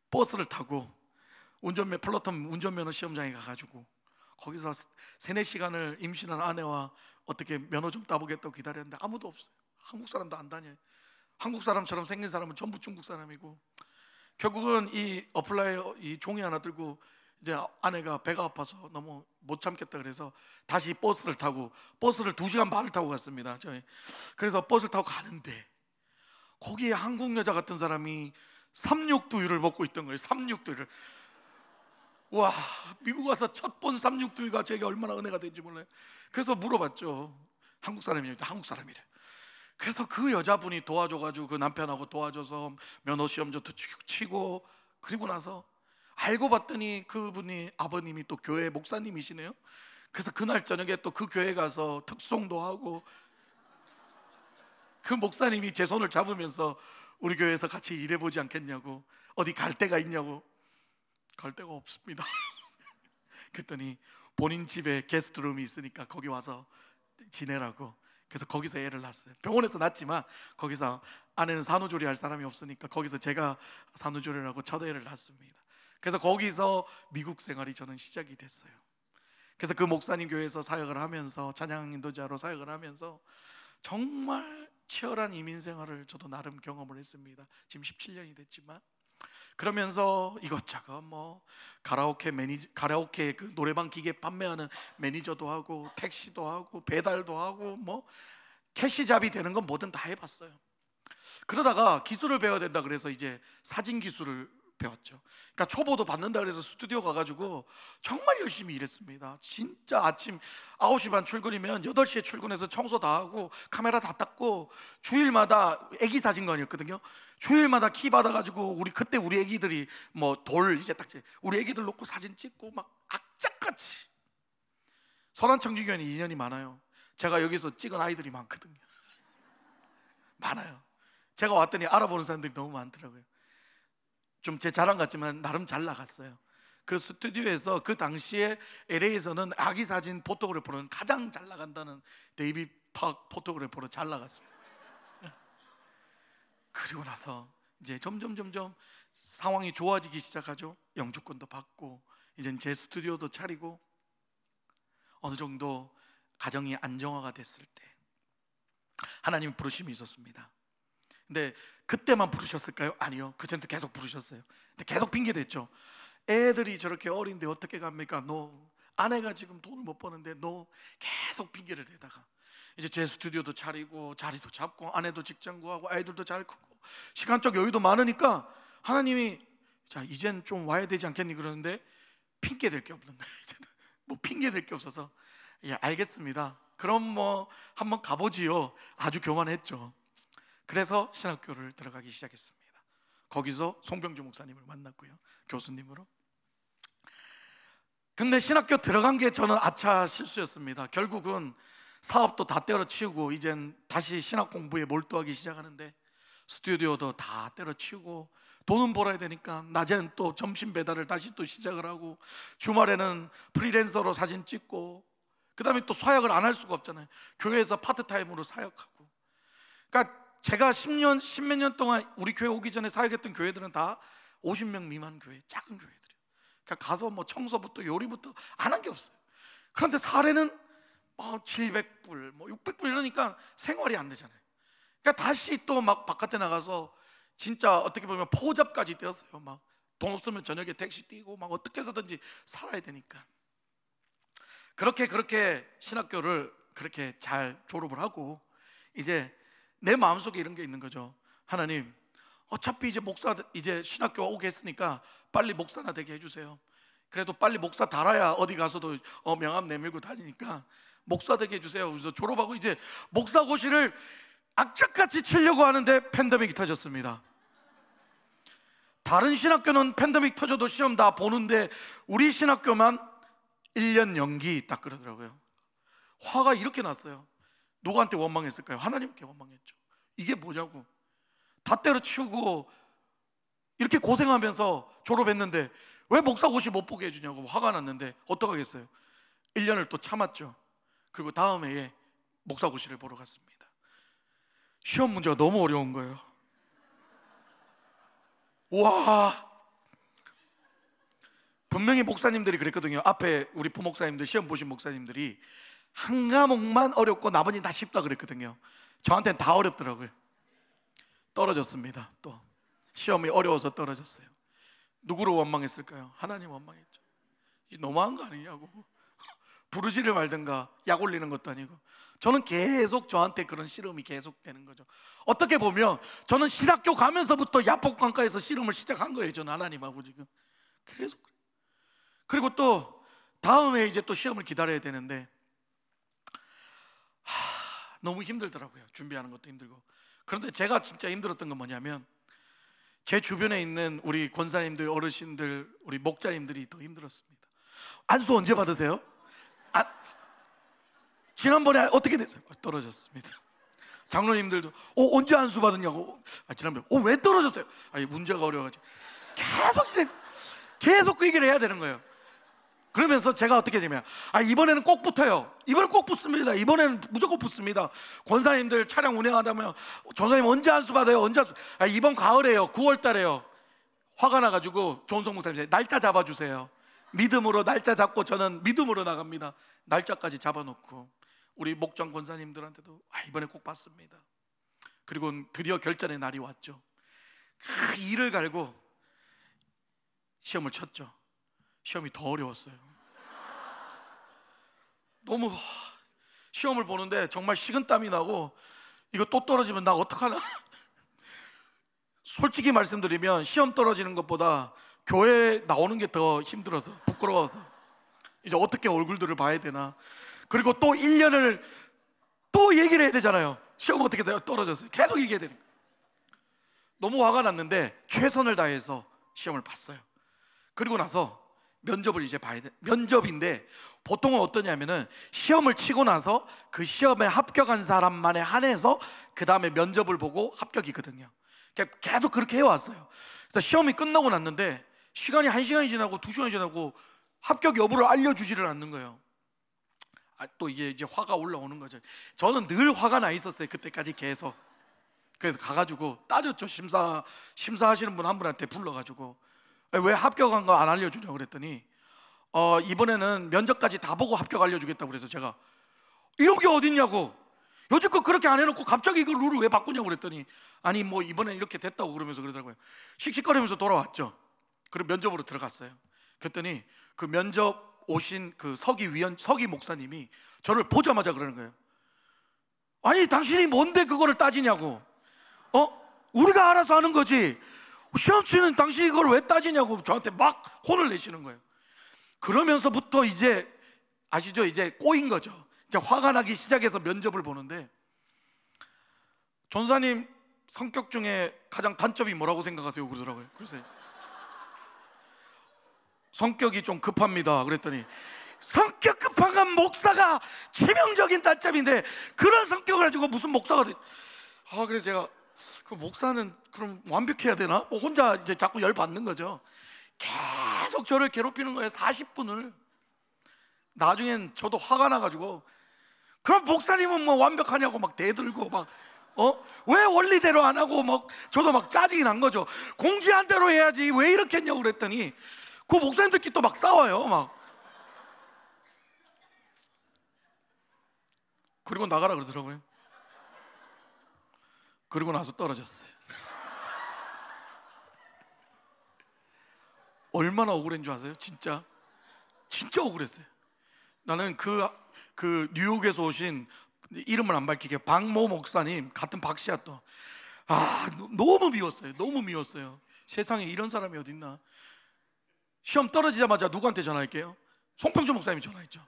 버스를 타고 플러텀 운전면허 시험장에 가가지고 거기서 3-4시간을 임신한 아내와 어떻게 면허 좀 따보겠다고 기다렸는데 아무도 없어요. 한국 사람도 안 다녀요. 한국 사람처럼 생긴 사람은 전부 중국 사람이고, 결국은 이 어플라이어 이 종이 하나 들고 이제 아내가 배가 아파서 너무 못 참겠다 그래서 다시 버스를 2시간 반을 타고 갔습니다. 그래서 버스를 타고 가는데 거기에 한국 여자 같은 사람이 삼육두유를 먹고 있던 거예요. 삼육두유를. 와, 미국 와서 첫 번 삼육두유가 제게 얼마나 은혜가 된지 몰라요. 그래서 물어봤죠. 한국 사람입니다. 한국 사람이래. 그래서 그 여자분이 도와줘가지고 그 남편하고 도와줘서 면허 시험도 치고, 그리고 나서 알고 봤더니 그분이 아버님이 또 교회 목사님이시네요. 그래서 그날 저녁에 또 그 교회 가서 특송도 하고, 그 목사님이 제 손을 잡으면서 우리 교회에서 같이 일해보지 않겠냐고, 어디 갈 데가 있냐고. 갈 데가 없습니다. 그랬더니 본인 집에 게스트룸이 있으니까 거기 와서 지내라고. 그래서 거기서 애를 낳았어요. 병원에서 낳았지만 거기서 아내는 산후조리 할 사람이 없으니까 거기서 제가 산후조리를 하고 첫 애를 낳았습니다. 그래서 거기서 미국 생활이 저는 시작이 됐어요. 그래서 그 목사님 교회에서 사역을 하면서, 찬양 인도자로 사역을 하면서 정말 치열한 이민 생활을 저도 나름 경험을 했습니다. 지금 17년이 됐지만, 그러면서 이것저것 뭐 가라오케 그 노래방 기계 판매하는 매니저도 하고 택시도 하고 배달도 하고 뭐 캐시잡이 되는 건 뭐든 다 해봤어요. 그러다가 기술을 배워야 된다 그래서 이제 사진 기술을 배웠죠. 그러니까 초보도 받는다 그래서 스튜디오 가가지고 정말 열심히 일했습니다. 진짜 아침 9시 반 출근이면 8시에 출근해서 청소 다 하고 카메라 다 닦고, 주일마다 애기 사진관이었거든요. 주일마다 키 받아가지고 그때 우리 애기들이 뭐 돌 이제 딱 우리 애기들 놓고 사진 찍고 막 악착같이. 선한청지교회는 인연이 많아요. 제가 여기서 찍은 아이들이 많거든요. 많아요. 제가 왔더니 알아보는 사람들이 너무 많더라고요. 좀 제 자랑 같지만 나름 잘 나갔어요. 그 스튜디오에서 그 당시에 LA에서는 아기 사진 포토그래퍼는 가장 잘 나간다는 데이비드 팍 포토그래퍼로 잘 나갔습니다. 그리고 나서 이제 점점 상황이 좋아지기 시작하죠. 영주권도 받고 이제 제 스튜디오도 차리고 어느 정도 가정이 안정화가 됐을 때 하나님 부르심이 있었습니다. 근데 그때만 부르셨을까요? 아니요. 그전에도 계속 부르셨어요. 근데 계속 핑계 댔죠. 애들이 저렇게 어린데 어떻게 갑니까? 아내가 지금 돈을 못 버는데 계속 핑계를 대다가 이제 제 스튜디오도 차리고 자리도 잡고 아내도 직장 구하고 아이들도 잘 크고 시간적 여유도 많으니까 하나님이 자 이젠 좀 와야 되지 않겠니? 그러는데 핑계 댈 게 없는 거예요. 이제는 뭐 핑계 댈 게 없어서 예 알겠습니다. 그럼 뭐 한번 가보지요. 아주 교만했죠. 그래서 신학교를 들어가기 시작했습니다. 거기서 송병주 목사님을 만났고요, 교수님으로. 근데 신학교 들어간 게 저는 아차 실수였습니다. 결국은 사업도 다 때려치우고 이젠 다시 신학 공부에 몰두하기 시작하는데 스튜디오도 다 때려치우고 돈은 벌어야 되니까 낮에는 또 점심 배달을 다시 또 시작을 하고 주말에는 프리랜서로 사진 찍고 그 다음에 또 사역을 안 할 수가 없잖아요. 교회에서 파트타임으로 사역하고. 그러니까 제가 10몇 년 동안 우리 교회 오기 전에 사역했던 교회들은 다 50명 미만 교회, 작은 교회들이에요. 그러니까 가서 뭐 청소부터 요리부터 안 한 게 없어요. 그런데 사례는 700불, 600불 이러니까 생활이 안 되잖아요. 그러니까 다시 또 막 바깥에 나가서 진짜 어떻게 보면 포잡까지 뛰었어요. 막 돈 없으면 저녁에 택시 뛰고 막 어떻게 해서든지 살아야 되니까. 그렇게 신학교를 그렇게 잘 졸업을 하고 이제 내 마음속에 이런 게 있는 거죠. 하나님, 어차피 이제 신학교 오게 했으니까 빨리 목사나 되게 해주세요. 그래도 빨리 목사 달아야 어디 가서도 명함 내밀고 다니니까 목사 되게 해주세요. 그래서 졸업하고 이제 목사고시를 악착같이 치려고 하는데 팬데믹이 터졌습니다. 다른 신학교는 팬데믹 터져도 시험 다 보는데 우리 신학교만 1년 연기 딱 그러더라고요. 화가 이렇게 났어요. 누구한테 원망했을까요? 하나님께 원망했죠. 이게 뭐냐고, 다 때려치우고 이렇게 고생하면서 졸업했는데 왜 목사고시 못 보게 해주냐고 화가 났는데 어떡하겠어요. 1년을 또 참았죠. 그리고 다음 해에 목사고시를 보러 갔습니다. 시험 문제가 너무 어려운 거예요. 와, 분명히 목사님들이 그랬거든요. 앞에 우리 부목사님들, 시험 보신 목사님들이 한 과목만 어렵고 나머지는 다 쉽다 그랬거든요. 저한테는 다 어렵더라고요. 떨어졌습니다. 또 시험이 어려워서 떨어졌어요. 누구를 원망했을까요? 하나님 원망했죠. 너무한 거 아니냐고. 부르지를 말든가 약 올리는 것도 아니고. 저는 계속 저한테 그런 씨름이 계속 되는 거죠. 어떻게 보면 저는 신학교 가면서부터 야복강가에서 씨름을 시작한 거예요. 저는 하나님하고 지금 계속. 그리고 또 다음에 이제 또 시험을 기다려야 되는데 너무 힘들더라고요. 준비하는 것도 힘들고. 그런데 제가 진짜 힘들었던 건 뭐냐면 제 주변에 있는 우리 권사님들, 어르신들, 우리 목자님들이 더 힘들었습니다. 안수 언제 받으세요? 지난번에 어떻게 됐어요? 떨어졌습니다. 장로님들도 언제 안수 받았냐고. 지난번에 왜 떨어졌어요? 문제가 어려워가지고 계속 그 얘기를 해야 되는 거예요. 그러면서 제가 어떻게 되면 이번에는 꼭 붙어요. 이번엔 꼭 붙습니다. 이번에는 무조건 붙습니다. 권사님들 차량 운행하다면 전사님 언제 안수 받아요? 언제 안수? 이번 가을에요. 9월 달에요. 화가 나가지고 조은성 목사님 날짜 잡아주세요. 믿음으로 날짜 잡고 저는 믿음으로 나갑니다. 날짜까지 잡아놓고 우리 목장 권사님들한테도 이번에 꼭 받습니다. 그리고 드디어 결전의 날이 왔죠. 이를 갈고 시험을 쳤죠. 시험이 더 어려웠어요. 너무 시험을 보는데 정말 식은땀이 나고 이거 또 떨어지면 나 어떡하나. 솔직히 말씀드리면 시험 떨어지는 것보다 교회 나오는 게 더 힘들어서 부끄러워서 이제 어떻게 얼굴들을 봐야 되나. 그리고 또 1년을 또 얘기를 해야 되잖아요. 시험 어떻게 돼요? 떨어졌어요. 계속 얘기해야 되니까 너무 화가 났는데 최선을 다해서 시험을 봤어요. 그리고 나서 면접을 이제 봐야 돼. 면접인데 보통은 어떠냐면은 시험을 치고 나서 그 시험에 합격한 사람만에 한해서 그 다음에 면접을 보고 합격이거든요. 계속 그렇게 해왔어요. 그래서 시험이 끝나고 났는데 시간이 1시간이 지나고 2시간이 지나고 합격 여부를 알려주지를 않는 거예요. 또 이제 화가 올라오는 거죠. 저는 늘 화가 나 있었어요. 그때까지 계속. 그래서 가가지고 따졌죠. 심사하시는 분 한 분한테 불러가지고 왜 합격한 거 안 알려주냐고 그랬더니 이번에는 면접까지 다 보고 합격 알려주겠다고 그래서 제가 이런 게 어딨냐고, 여지껏 그렇게 안 해놓고 갑자기 이걸 룰을 왜 바꾸냐고 그랬더니 이번엔 이렇게 됐다고 그러면서 그러더라고요. 씩씩거리면서 돌아왔죠. 그리고 면접으로 들어갔어요. 그랬더니 그 면접 오신 그 서기 목사님이 저를 보자마자 그러는 거예요. 당신이 뭔데 그거를 따지냐고. 우리가 알아서 하는 거지 시험 치는 당신이 이걸 왜 따지냐고 저한테 막 혼을 내시는 거예요. 그러면서부터 이제 아시죠? 이제 꼬인 거죠. 이제 화가 나기 시작해서 면접을 보는데 전사님 성격 중에 가장 단점이 뭐라고 생각하세요? 그러더라고요. 그래서 성격이 좀 급합니다. 그랬더니 성격 급한 건 목사가 치명적인 단점인데 그런 성격을 가지고 무슨 목사가 돼? 그래서 제가 그 목사는 그럼 완벽해야 되나? 혼자 이제 자꾸 열 받는 거죠. 계속 저를 괴롭히는 거예요. 40분을. 나중엔 저도 화가 나가지고 그럼 목사님은 뭐 완벽하냐고 막 대들고 막 왜 원리대로 안 하고 막 저도 막 짜증이 난 거죠. 공지한 대로 해야지 왜 이렇게 했냐고 그랬더니 그 목사님들끼리 또 막 싸워요. 막 그리고 나가라 그러더라고요. 그리고 나서 떨어졌어요. 얼마나 억울한 줄 아세요? 진짜 억울했어요. 나는 그 뉴욕에서 오신, 이름을 안 밝히게, 박모 목사님 같은 박씨야 또. 너무 미웠어요. 너무 미웠어요. 세상에 이런 사람이 어딨나. 시험 떨어지자마자 누구한테 전화할게요? 송평주 목사님이 전화했죠.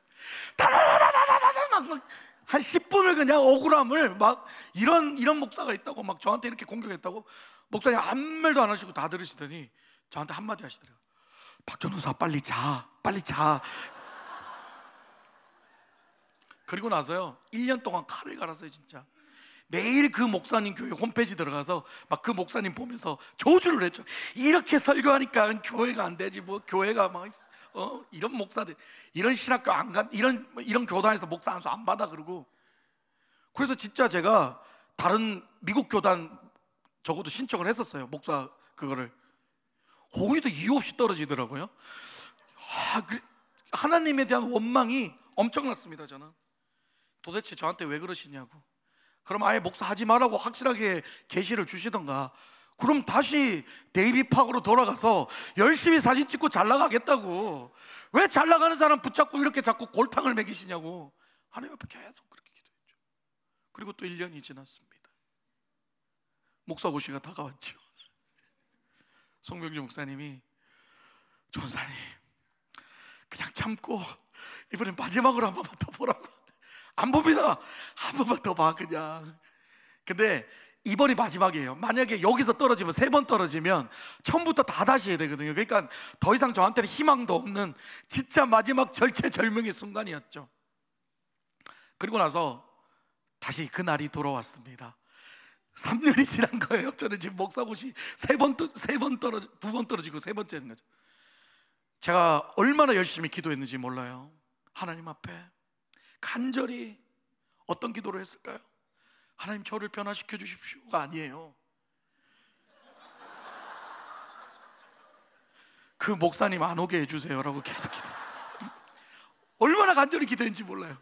한 10분을 그냥 억울함을 막, 이런 목사가 있다고 막 저한테 이렇게 공격했다고. 목사님 아무 말도 안 하시고 다 들으시더니 저한테 한마디 하시더라고요. 박 전도사 빨리 자. 그리고 나서요 1년 동안 칼을 갈았어요. 진짜 매일 그 목사님 교회 홈페이지 들어가서 막 그 목사님 보면서 저주를 했죠. 이렇게 설교하니까 교회가 안 되지, 뭐 교회가 막 이런 목사들, 이런 신학교 안 간, 이런 교단에서 목사 안수 안 받아 그러고. 그래서 진짜 제가 다른 미국 교단 적어도 신청을 했었어요. 목사 그거를. 거기도 이유 없이 떨어지더라고요. 하나님에 대한 원망이 엄청났습니다. 저는 도대체 저한테 왜 그러시냐고. 그럼 아예 목사하지 말라고 확실하게 계시를 주시던가, 그럼 다시 데이비 팍으로 돌아가서 열심히 사진 찍고 잘 나가겠다고. 왜 잘 나가는 사람 붙잡고 이렇게 자꾸 골탕을 먹이시냐고. 하나님 앞에 계속 그렇게 기도했죠. 그리고 또 1년이 지났습니다. 목사 고시가 다가왔죠. 송병주 목사님이, 전사님 그냥 참고 이번에 마지막으로 한 번만 더 보라고. 안 봅니다. 한 번만 더 봐 그냥. 근데 이번이 마지막이에요. 만약에 여기서 떨어지면, 3번 떨어지면 처음부터 다 다시 해야 되거든요. 그러니까 더 이상 저한테는 희망도 없는 진짜 마지막 절체절명의 순간이었죠. 그리고 나서 다시 그날이 돌아왔습니다. 3년이 지난 거예요. 저는 지금 목사고시 2번 떨어지고 3번째인 거죠. 제가 얼마나 열심히 기도했는지 몰라요. 하나님 앞에 간절히 어떤 기도를 했을까요? 하나님 저를 변화시켜 주십시오가 아니에요. 그 목사님 안 오게 해주세요라고 계속 기도. 얼마나 간절히 기도했는지 몰라요.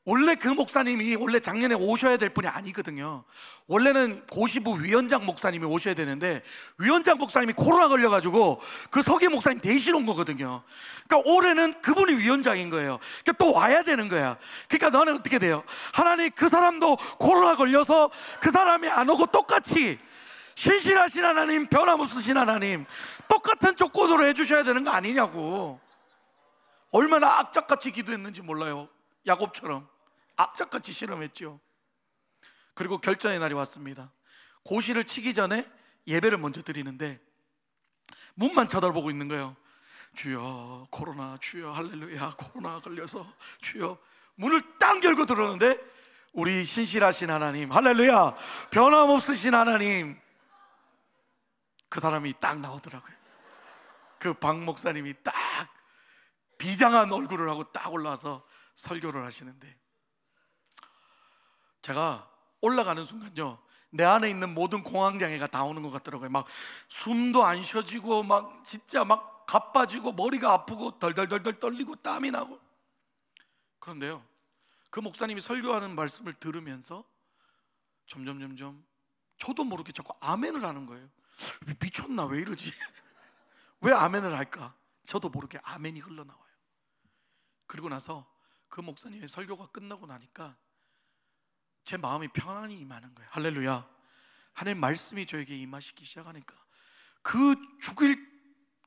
원래 그 목사님이 원래 작년에 오셔야 될 분이 아니거든요. 원래는 고시부 위원장 목사님이 오셔야 되는데, 위원장 목사님이 코로나 걸려가지고 그 서기 목사님 대신 온 거거든요. 그러니까 올해는 그분이 위원장인 거예요. 그러니까 또 와야 되는 거야. 그러니까 너는 어떻게 돼요? 하나님 그 사람도 코로나 걸려서 그 사람이 안 오고 똑같이 신실하신 하나님, 변함없으신 하나님, 똑같은 조건으로 해주셔야 되는 거 아니냐고. 얼마나 악착같이 기도했는지 몰라요. 야곱처럼 악착같이 실험했죠. 그리고 결전의 날이 왔습니다. 고시를 치기 전에 예배를 먼저 드리는데 문만 쳐다보고 있는 거예요. 주여 코로나, 주여 할렐루야, 코로나 걸려서 주여. 문을 딱 열고 들어오는데 우리 신실하신 하나님, 할렐루야, 변함없으신 하나님, 그 사람이 딱 나오더라고요. 그 박 목사님이 딱 비장한 얼굴을 하고 딱 올라와서 설교를 하시는데, 제가 올라가는 순간요 내 안에 있는 모든 공황장애가 다 오는 것 같더라고요. 막 숨도 안 쉬어지고 막 진짜 막 가빠지고 머리가 아프고 덜덜덜덜 떨리고 땀이 나고. 그런데요 그 목사님이 설교하는 말씀을 들으면서 점점 저도 모르게 자꾸 아멘을 하는 거예요. 미쳤나, 왜 이러지? 왜 아멘을 할까? 저도 모르게 아멘이 흘러나와요. 그리고 나서 그 목사님의 설교가 끝나고 나니까 제 마음이 평안히 임하는 거예요. 할렐루야. 하나님 말씀이 저에게 임하시기 시작하니까 그 죽일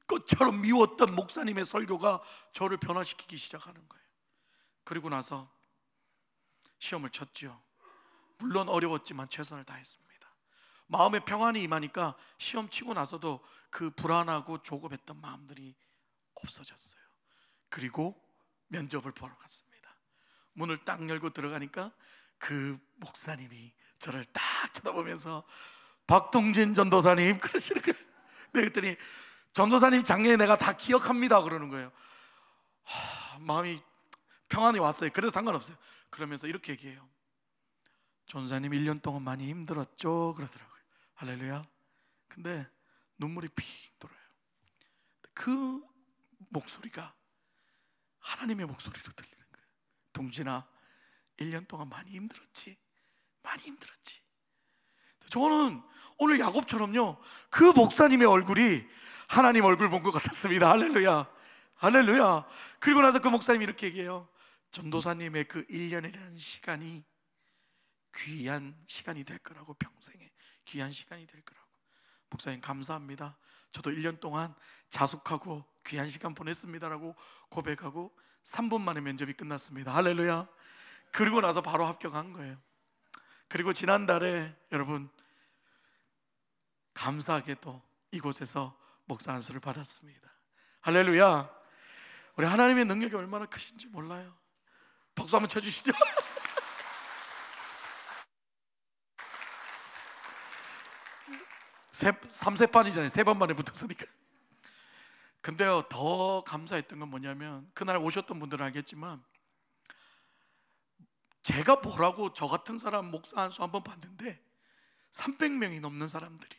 것처럼 미웠던 목사님의 설교가 저를 변화시키기 시작하는 거예요. 그리고 나서 시험을 쳤죠. 물론 어려웠지만 최선을 다했습니다. 마음에 평안이 임하니까 시험 치고 나서도 그 불안하고 조급했던 마음들이 없어졌어요. 그리고 면접을 보러 갔습니다. 문을 딱 열고 들어가니까 그 목사님이 저를 딱 쳐다보면서 박동진 전도사님 그러시는 거예요. 네, 그랬더니 전도사님 작년에 내가 다 기억합니다 그러는 거예요. 마음이 평안이 왔어요. 그래도 상관없어요. 그러면서 이렇게 얘기해요. 전도사님 1년 동안 많이 힘들었죠 그러더라고요. 할렐루야. 근데 눈물이 픽 돌아요. 그 목소리가 하나님의 목소리로 들리는 거예요. 동진아, 1년 동안 많이 힘들었지. 많이 힘들었지. 저는 오늘 야곱처럼요, 그 목사님의 얼굴이 하나님 얼굴 본 것 같았습니다. 할렐루야, 할렐루야. 그리고 나서 그 목사님이 이렇게 얘기해요. 전도사님의 그 1년이라는 시간이 귀한 시간이 될 거라고, 평생에 귀한 시간이 될 거라고. 목사님 감사합니다. 저도 1년 동안 자숙하고 귀한 시간 보냈습니다라고 고백하고 3분 만에 면접이 끝났습니다. 할렐루야. 그리고 나서 바로 합격한 거예요. 그리고 지난달에 여러분 감사하게도 이곳에서 목사 안수를 받았습니다. 할렐루야. 우리 하나님의 능력이 얼마나 크신지 몰라요. 박수 한번 쳐주시죠. 3세판이잖아요. 3번 만에 붙었으니까. 근데요, 더 감사했던 건 뭐냐면, 그날 오셨던 분들은 알겠지만 제가 뭐라고 저 같은 사람 목사 안수 한번 봤는데 300명이 넘는 사람들이,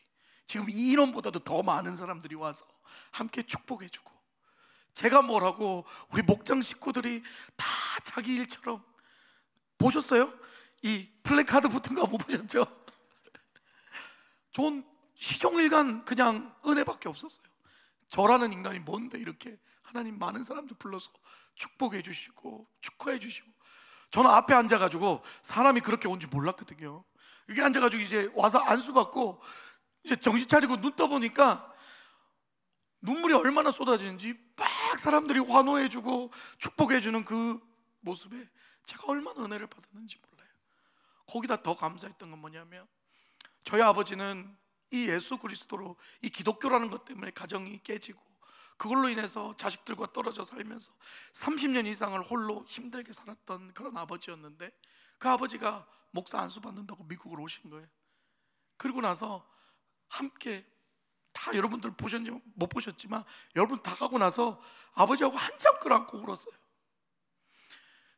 지금 이 인원보다도 더 많은 사람들이 와서 함께 축복해주고, 제가 뭐라고 우리 목장 식구들이 다 자기 일처럼, 보셨어요? 이 플래카드 붙은 거 못 보셨죠? 전 시종일관 그냥 은혜밖에 없었어요. 저라는 인간이 뭔데 이렇게 하나님 많은 사람들 불러서 축복해 주시고 축하해 주시고. 저는 앞에 앉아가지고 사람이 그렇게 온지 몰랐거든요. 여기 앉아가지고 이제 와서 안수 받고 이제 정신 차리고 눈 떠보니까 눈물이 얼마나 쏟아지는지, 막 사람들이 환호해 주고 축복해 주는 그 모습에 제가 얼마나 은혜를 받았는지 몰라요. 거기다 더 감사했던 건 뭐냐면, 저희 아버지는 이 예수 그리스도로, 이 기독교라는 것 때문에 가정이 깨지고 그걸로 인해서 자식들과 떨어져 살면서 30년 이상을 홀로 힘들게 살았던 그런 아버지였는데, 그 아버지가 목사 안수 받는다고 미국으로 오신 거예요. 그리고 나서 함께 다, 여러분들 보셨는지 못 보셨지만 여러분 다 가고 나서 아버지하고 한참 끌어안고 울었어요.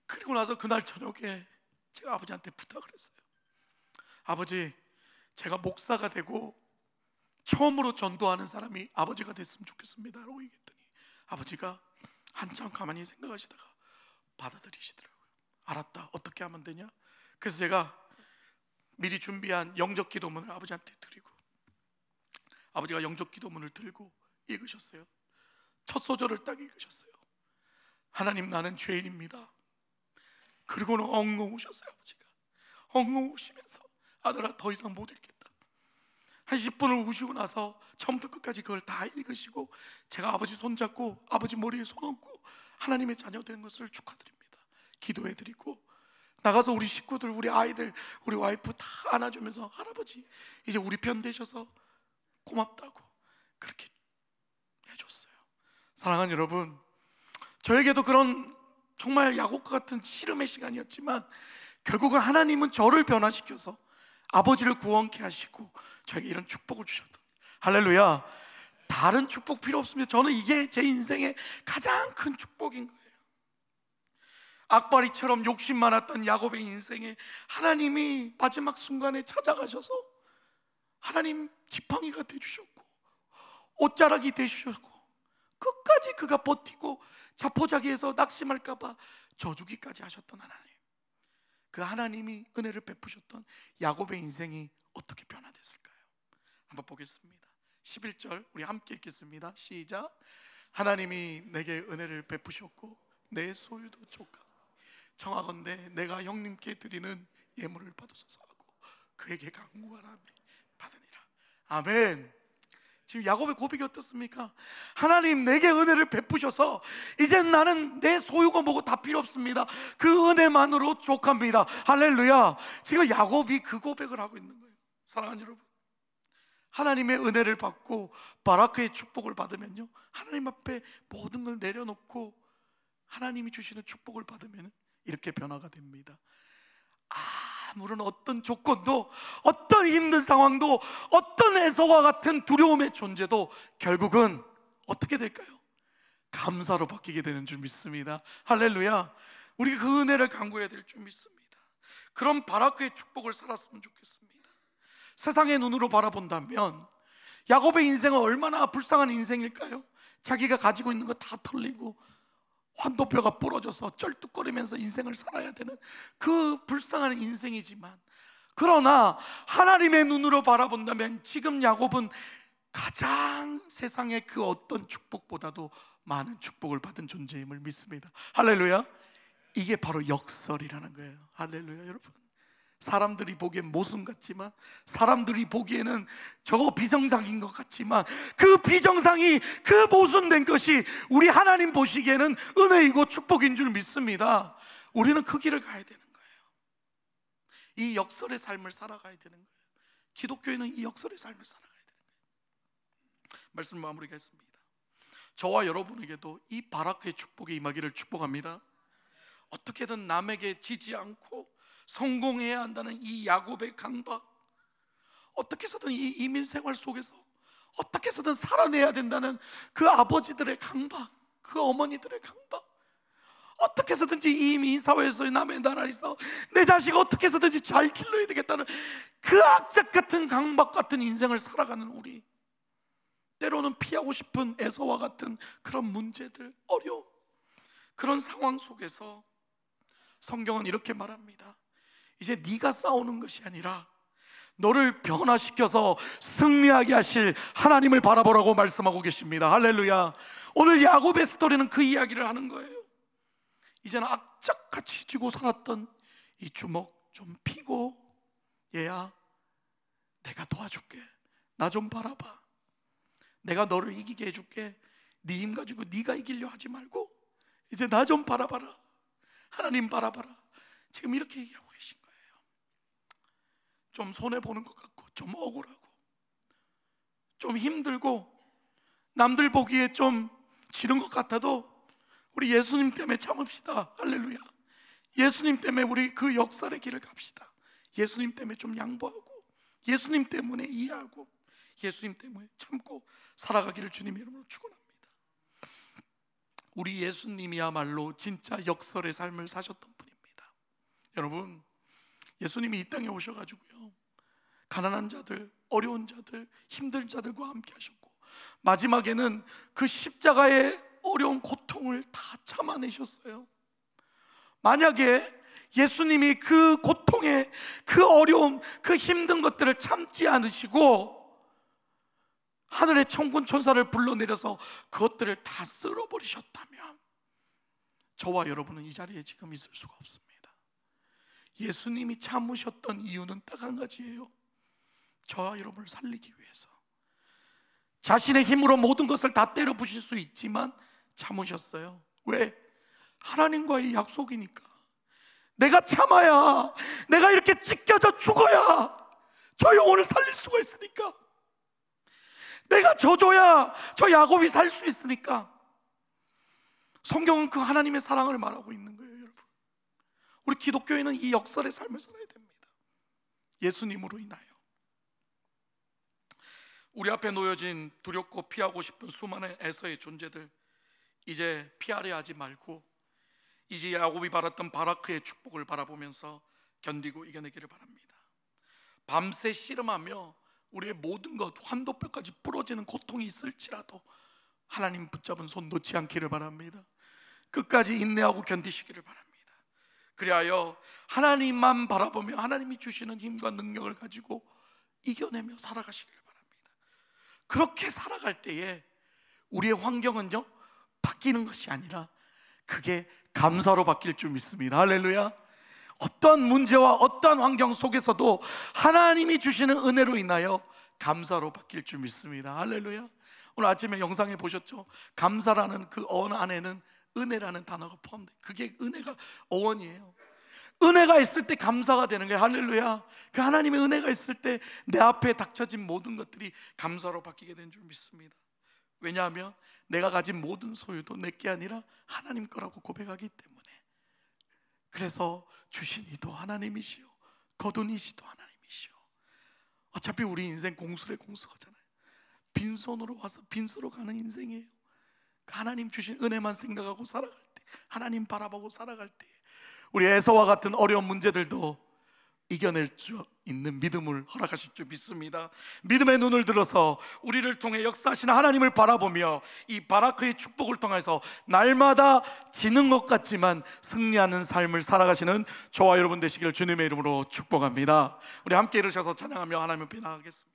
그리고 나서 그날 저녁에 제가 아버지한테 부탁을 했어요. 아버지, 제가 목사가 되고 처음으로 전도하는 사람이 아버지가 됐으면 좋겠습니다 라고 얘기했더니 아버지가 한참 가만히 생각하시다가 받아들이시더라고요. 알았다, 어떻게 하면 되냐? 그래서 제가 미리 준비한 영적 기도문을 아버지한테 드리고, 아버지가 영적 기도문을 들고 읽으셨어요. 첫 소절을 딱 읽으셨어요. 하나님, 나는 죄인입니다. 그리고는 엉엉 우셨어요. 아버지가 엉엉 우시면서 아들아, 더 이상 못 읽겠다. 한 10분을 우시고 나서 처음부터 끝까지 그걸 다 읽으시고, 제가 아버지 손잡고 아버지 머리에 손 얹고 하나님의 자녀 된 것을 축하드립니다, 기도해드리고, 나가서 우리 식구들, 우리 아이들, 우리 와이프 다 안아주면서 할아버지 이제 우리 편 되셔서 고맙다고 그렇게 해줬어요. 사랑하는 여러분, 저에게도 그런 정말 야곱과 같은 씨름의 시간이었지만 결국은 하나님은 저를 변화시켜서 아버지를 구원케 하시고 저에게 이런 축복을 주셨던, 할렐루야. 다른 축복 필요 없습니다. 저는 이게 제 인생의 가장 큰 축복인 거예요. 악바리처럼 욕심 많았던 야곱의 인생에 하나님이 마지막 순간에 찾아가셔서 하나님 지팡이가 되주셨고 옷자락이 되주셨고, 끝까지 그가 버티고 자포자기해서 낙심할까봐 져주기까지 하셨던 하나님, 그 하나님이 은혜를 베푸셨던 야곱의 인생이 어떻게 변화됐을까요? 한번 보겠습니다. 11절 우리 함께 읽겠습니다. 시작. 하나님이 내게 은혜를 베푸셨고 내 소유도 조카 청하건대 내가 형님께 드리는 예물을 받으소서 하고 그에게 간구하라며 받으니라. 아멘. 지금 야곱의 고백이 어떻습니까? 하나님, 내게 은혜를 베푸셔서 이젠 나는 내 소유가 뭐고 다 필요 없습니다. 그 은혜만으로 족합니다. 할렐루야. 지금 야곱이 그 고백을 하고 있는 거예요. 사랑하는 여러분, 하나님의 은혜를 받고 바라크의 축복을 받으면요, 하나님 앞에 모든 걸 내려놓고 하나님이 주시는 축복을 받으면 이렇게 변화가 됩니다. 아무런 어떤 조건도, 어떤 힘든 상황도, 어떤 애서와 같은 두려움의 존재도 결국은 어떻게 될까요? 감사로 바뀌게 되는 줄 믿습니다. 할렐루야. 우리가 그 은혜를 간구해야 될 줄 믿습니다. 그런 바라크의 축복을 살았으면 좋겠습니다. 세상의 눈으로 바라본다면 야곱의 인생은 얼마나 불쌍한 인생일까요? 자기가 가지고 있는 거 다 털리고 환도뼈가 부러져서 쩔뚝거리면서 인생을 살아야 되는 그 불쌍한 인생이지만, 그러나 하나님의 눈으로 바라본다면 지금 야곱은 가장 세상의 그 어떤 축복보다도 많은 축복을 받은 존재임을 믿습니다. 할렐루야. 이게 바로 역설이라는 거예요. 할렐루야. 여러분, 사람들이 보기엔 모순 같지만, 사람들이 보기에는 저거 비정상인 것 같지만, 그 비정상이, 그 모순된 것이 우리 하나님 보시기에는 은혜이고 축복인 줄 믿습니다. 우리는 그 길을 가야 되는 거예요. 이 역설의 삶을 살아가야 되는 거예요. 기독교인은 이 역설의 삶을 살아가야 되는 거예요. 말씀 마무리하겠습니다. 저와 여러분에게도 이 바라크의 축복이 임하기를 축복합니다. 어떻게든 남에게 지지 않고 성공해야 한다는 이 야곱의 강박, 어떻게 해서든 이 이민 생활 속에서 어떻게 해서든 살아내야 된다는 그 아버지들의 강박, 그 어머니들의 강박, 어떻게 해서든지 이 이민 사회에서, 남의 나라에서 내 자식 어떻게 해서든지 잘 길러야 되겠다는 그 악착 같은 강박 같은 인생을 살아가는 우리, 때로는 피하고 싶은 에서와 같은 그런 문제들, 어려움, 그런 상황 속에서 성경은 이렇게 말합니다. 이제 네가 싸우는 것이 아니라 너를 변화시켜서 승리하게 하실 하나님을 바라보라고 말씀하고 계십니다. 할렐루야. 오늘 야곱의 스토리는 그 이야기를 하는 거예요. 이제는 악착같이 쥐고 살았던 이 주먹 좀 피고, 얘야 내가 도와줄게, 나 좀 바라봐, 내가 너를 이기게 해줄게, 네 힘 가지고 네가 이기려 하지 말고 이제 나 좀 바라봐라, 하나님 바라봐라. 지금 이렇게 얘기하고 계신 거예요. 좀 손해보는 것 같고, 좀 억울하고, 좀 힘들고, 남들 보기에 좀 지른 것 같아도 우리 예수님 때문에 참읍시다. 할렐루야. 예수님 때문에 우리 그 역설의 길을 갑시다. 예수님 때문에 좀 양보하고, 예수님 때문에 이해하고, 예수님 때문에 참고 살아가기를 주님의 이름으로 축원합니다. 우리 예수님이야말로 진짜 역설의 삶을 사셨던 분입니다. 여러분, 예수님이 이 땅에 오셔가지고요, 가난한 자들, 어려운 자들, 힘든 자들과 함께 하셨고, 마지막에는 그 십자가의 어려운 고통을 다 참아내셨어요. 만약에 예수님이 그 고통에, 그 어려움, 그 힘든 것들을 참지 않으시고 하늘의 천군 천사를 불러내려서 그것들을 다 쓸어버리셨다면 저와 여러분은 이 자리에 지금 있을 수가 없습니다. 예수님이 참으셨던 이유는 딱 한 가지예요. 저와 여러분을 살리기 위해서. 자신의 힘으로 모든 것을 다 때려 부실 수 있지만 참으셨어요. 왜? 하나님과의 약속이니까. 내가 참아야, 내가 이렇게 찢겨져 죽어야 저 영혼을 살릴 수가 있으니까, 내가 져줘야 저 야곱이 살 수 있으니까. 성경은 그 하나님의 사랑을 말하고 있는 거예요. 여러분, 우리 기독교인은 이 역설의 삶을 살아야 됩니다. 예수님으로 인하여 우리 앞에 놓여진 두렵고 피하고 싶은 수많은 에서의 존재들, 이제 피하려 하지 말고 이제 야곱이 받았던 바라크의 축복을 바라보면서 견디고 이겨내기를 바랍니다. 밤새 씨름하며 우리의 모든 것, 환도뼈까지 부러지는 고통이 있을지라도 하나님 붙잡은 손 놓지 않기를 바랍니다. 끝까지 인내하고 견디시기를 바랍니다. 그리하여 하나님만 바라보며 하나님이 주시는 힘과 능력을 가지고 이겨내며 살아가시기를 바랍니다. 그렇게 살아갈 때에 우리의 환경은요, 바뀌는 것이 아니라 그게 감사로 바뀔 줄 믿습니다. 할렐루야. 어떤 문제와 어떤 환경 속에서도 하나님이 주시는 은혜로 인하여 감사로 바뀔 줄 믿습니다. 할렐루야. 오늘 아침에 영상에 보셨죠? 감사라는 그 어원 안에는 은혜라는 단어가 포함돼요. 그게 은혜가 어원이에요. 은혜가 있을 때 감사가 되는 거예요. 할렐루야. 그 하나님의 은혜가 있을 때 내 앞에 닥쳐진 모든 것들이 감사로 바뀌게 된 줄 믿습니다. 왜냐하면 내가 가진 모든 소유도 내게 아니라 하나님 거라고 고백하기 때문에. 그래서 주신 이도 하나님이시오, 거둔 이시도 하나님이시오. 어차피 우리 인생 공수래 공수거잖아요. 빈손으로 와서 빈수로 가는 인생이에요. 하나님 주신 은혜만 생각하고 살아갈 때, 하나님 바라보고 살아갈 때 우리 에서와 같은 어려운 문제들도 이겨낼 수 있는 믿음을 허락하실 줄 믿습니다. 믿음의 눈을 들어서 우리를 통해 역사하시는 하나님을 바라보며 이 바라크의 축복을 통해서 날마다 지는 것 같지만 승리하는 삶을 살아가시는 저와 여러분 되시기를 주님의 이름으로 축복합니다. 우리 함께 일으셔서 찬양하며 하나님을 비난하겠습니다.